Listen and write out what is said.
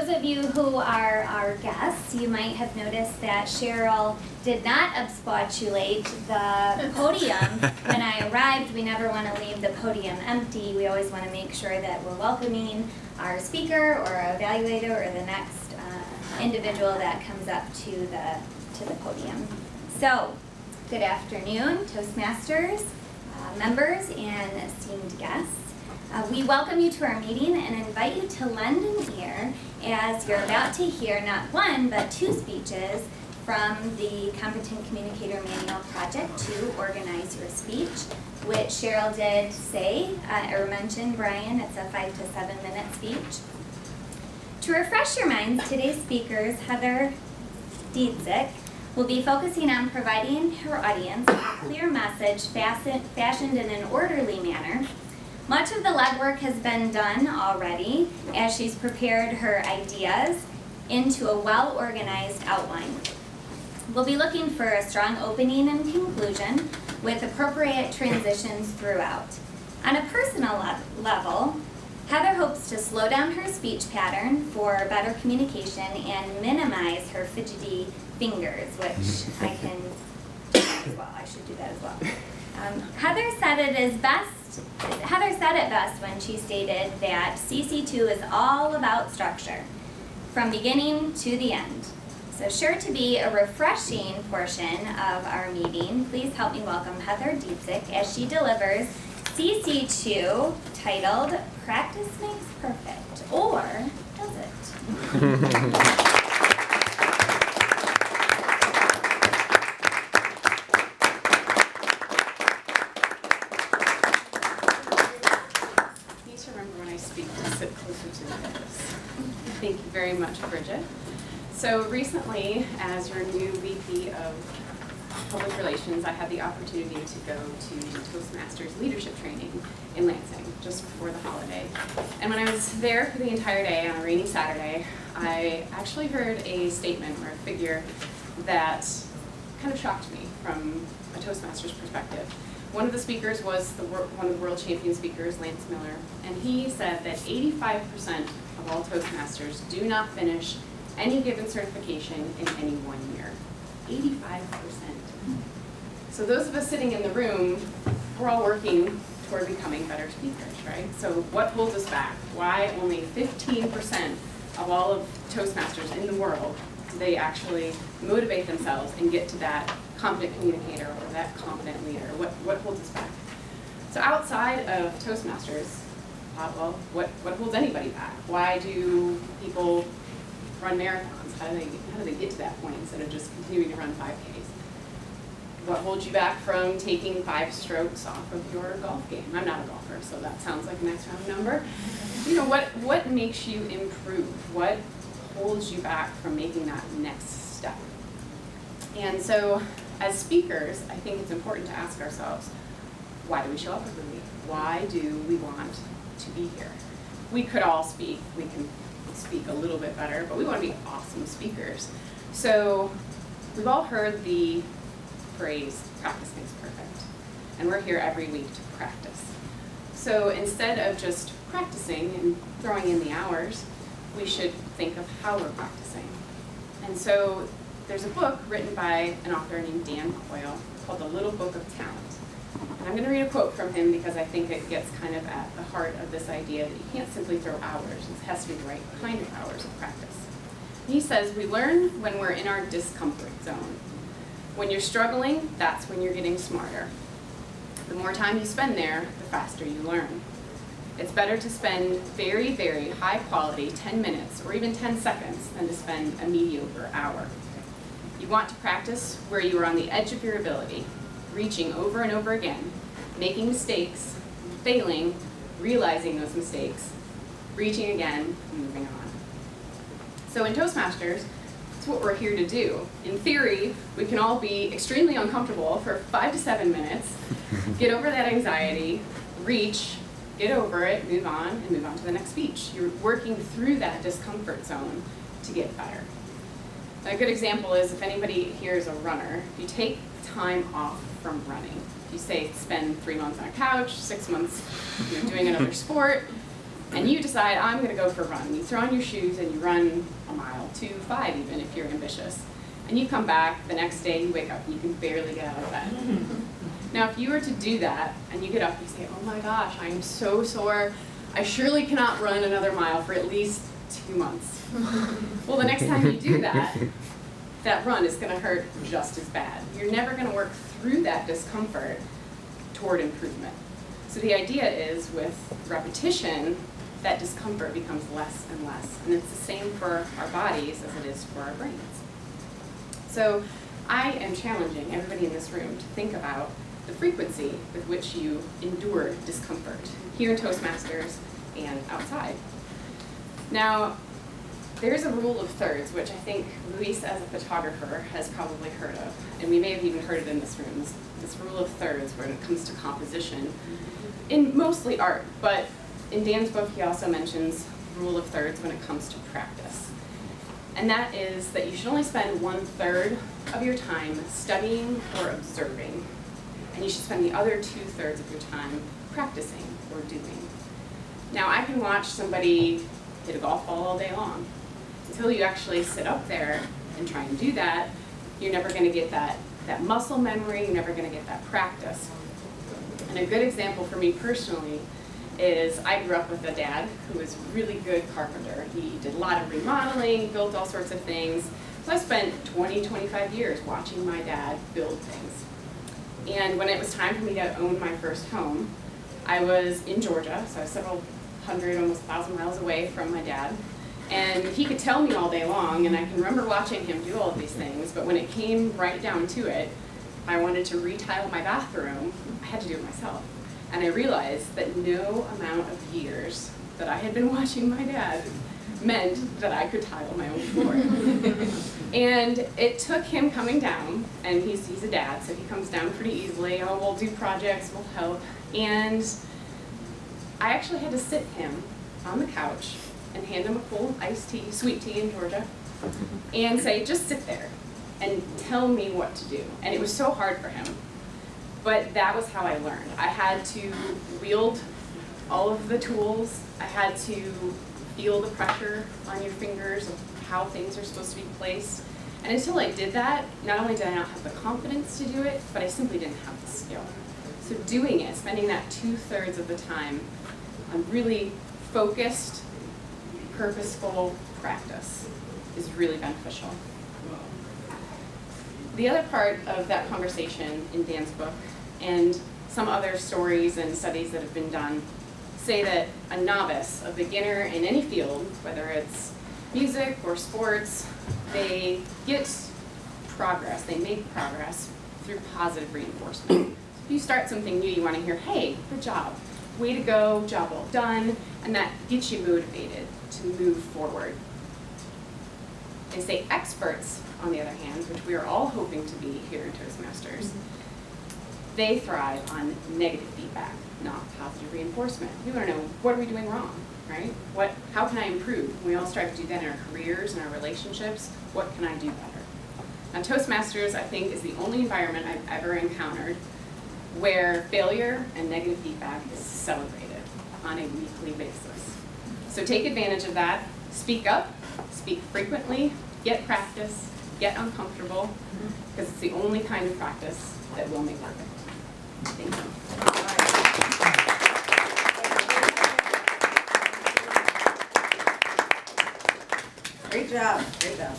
those of you who are our guests, you might have noticed that Cheryl did not obspatulate the podium. When I arrived, we never want to leave the podium empty. We always want to make sure that we're welcoming our speaker or our evaluator or the next individual that comes up to the podium. So, good afternoon, Toastmasters, members, and esteemed guests. We welcome you to our meeting and invite you to lend an ear as you're about to hear not one, but two speeches from the Competent Communicator Manual Project to organize your speech, which Cheryl did say, or mention, Brian, it's a 5 to 7 minute speech. To refresh your minds, today's speakers, Heather Dziedzic, will be focusing on providing her audience a clear message fashioned in an orderly manner. Much of the legwork has been done already as she's prepared her ideas into a well-organized outline. We'll be looking for a strong opening and conclusion with appropriate transitions throughout. On a personal level, Heather hopes to slow down her speech pattern for better communication and minimize her fidgety fingers, which I can do that as well. I should do that as well. Heather said it best when she stated that CC2 is all about structure, from beginning to the end. So sure to be a refreshing portion of our meeting, please help me welcome Heather Dziedzic as she delivers CC2 titled Practice Makes Perfect, or does it? Thank you very much, Bridget. So recently, as your new VP of Public Relations, I had the opportunity to go to Toastmasters leadership training in Lansing just before the holiday. And when I was there for the entire day on a rainy Saturday, I actually heard a statement or a figure that kind of shocked me from a Toastmasters perspective. One of the speakers was one of the world champion speakers, Lance Miller, and he said that 85% of all Toastmasters do not finish any given certification in any 1 year. 85%. So those of us sitting in the room, we're all working toward becoming better speakers, right? So what holds us back? Why only 15% of all of Toastmasters in the world do they actually motivate themselves and get to that competent communicator or that competent leader? What holds us back? So outside of Toastmasters, well, what holds anybody back? Why do people run marathons? How do they get to that point instead of just continuing to run 5Ks? What holds you back from taking 5 strokes off of your golf game? I'm not a golfer, so that sounds like a nice round number. You know, what makes you improve? What holds you back from making that next step? And so, as speakers, I think it's important to ask ourselves, why do we show up every week? Why do we want to be here? We could all speak. We can speak a little bit better, but we want to be awesome speakers. So we've all heard the phrase, practice makes perfect. And we're here every week to practice. So instead of just practicing and throwing in the hours, we should think of how we're practicing. And so there's a book written by an author named Dan Coyle called The Little Book of Talent. And I'm going to read a quote from him because I think it gets kind of at the heart of this idea that you can't simply throw hours. It has to be the right kind of hours of practice. He says, we learn when we're in our discomfort zone. When you're struggling, that's when you're getting smarter. The more time you spend there, the faster you learn. It's better to spend very, very high quality 10 minutes or even 10 seconds than to spend a mediocre hour. You want to practice where you are on the edge of your ability, reaching over and over again, making mistakes, failing, realizing those mistakes, reaching again, and moving on. So in Toastmasters, it's what we're here to do. In theory, we can all be extremely uncomfortable for 5 to 7 minutes, get over that anxiety, reach, get over it, move on, and move on to the next speech. You're working through that discomfort zone to get better. A good example is if anybody here is a runner, if you take time off from running, if you say spend 3 months on a couch, 6 months doing another sport, And you decide, I'm going to go for a run. You throw on your shoes and you run a mile, 2, 5 even if you're ambitious. And you come back, the next day you wake up and you can barely get out of bed. Now if you were to do that and you get up and you say, oh my gosh, I am so sore, I surely cannot run another mile for at least 2 months. Well, the next time you do that, that run is going to hurt just as bad. You're never going to work through that discomfort toward improvement. So the idea is with repetition, that discomfort becomes less and less. And it's the same for our bodies as it is for our brains. So I am challenging everybody in this room to think about the frequency with which you endure discomfort here in Toastmasters and outside. Now, there's a rule of thirds, which I think Luis, as a photographer, has probably heard of, and we may have even heard it in this room, this rule of thirds when it comes to composition, in mostly art, but in Dan's book he also mentions the rule of thirds when it comes to practice. And that is that you should only spend 1/3 of your time studying or observing, and you should spend the other 2/3 of your time practicing or doing. Now I can watch somebody hit a golf ball all day long. Until you actually sit up there and try and do that, you're never going to get that muscle memory, you're never going to get that practice. And a good example for me personally is I grew up with a dad who was a really good carpenter. He did a lot of remodeling, built all sorts of things. So I spent 20, 25 years watching my dad build things. And when it was time for me to own my first home, I was in Georgia, so I was several hundred, almost 1,000 miles away from my dad. And he could tell me all day long, and I can remember watching him do all of these things, but when it came right down to it, I wanted to retile my bathroom, I had to do it myself. And I realized that no amount of years that I had been watching my dad meant that I could tile my own floor. And it took him coming down, and he's a dad, so he comes down pretty easily. Oh, we'll do projects, we'll help. And I actually had to sit him on the couch and hand him a cold iced tea, sweet tea in Georgia, and say, just sit there and tell me what to do. And it was so hard for him. But that was how I learned. I had to wield all of the tools. I had to feel the pressure on your fingers of how things are supposed to be placed. And until I did that, not only did I not have the confidence to do it, but I simply didn't have the skill. So doing it, spending that 2/3 of the time on really focused, purposeful practice is really beneficial. The other part of that conversation in Dan's book, and some other stories and studies that have been done, say that a novice, a beginner in any field, whether it's music or sports, they get progress, they make progress through positive reinforcement. If you start something new, you want to hear, hey, good job, way to go, job well done, and that gets you motivated to move forward. They say experts, on the other hand, which we are all hoping to be here in Toastmasters, they thrive on negative feedback, not positive reinforcement. We want to know, what are we doing wrong, right? How can I improve? We all strive to do that in our careers and our relationships. What can I do better? Now, Toastmasters, I think, is the only environment I've ever encountered where failure and negative feedback is celebrated on a weekly basis. So take advantage of that. Speak up, speak frequently, get practice, get uncomfortable, because it's the only kind of practice that will make perfect. Thank you. Great job, great job.